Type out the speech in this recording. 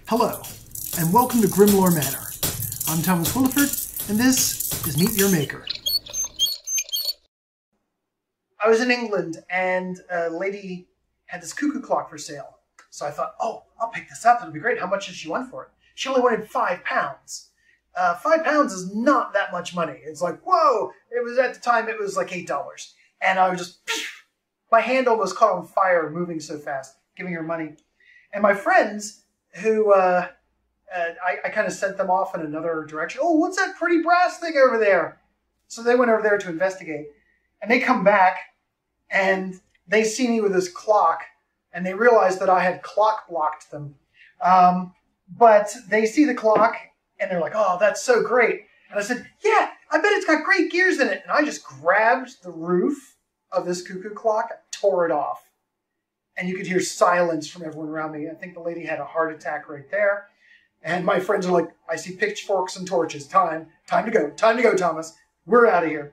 Hello, and welcome to Grimlore Manor. I'm Thomas Willeford, and this is Meet Your Maker. I was in England, and a lady had this cuckoo clock for sale. So I thought, oh, I'll pick this up. It'll be great. How much did she want for it? She only wanted £5. £5 is not that much money. It's like, whoa! It was at the time, it was like $8. And I was just, my hand almost caught on fire moving so fast, giving her money. And my friends, who I kind of sent them off in another direction. Oh, what's that pretty brass thing over there? So they went over there to investigate. And they come back, and they see me with this clock, and they realize that I had clock blocked them. But they see the clock, and they're like, oh, that's so great. And I said, yeah, I bet it's got great gears in it. And I just grabbed the roof of this cuckoo clock, tore it off. And you could hear silence from everyone around me. I think the lady had a heart attack right there. And my friends are like, I see pitchforks and torches. Time to go, Thomas. We're out of here.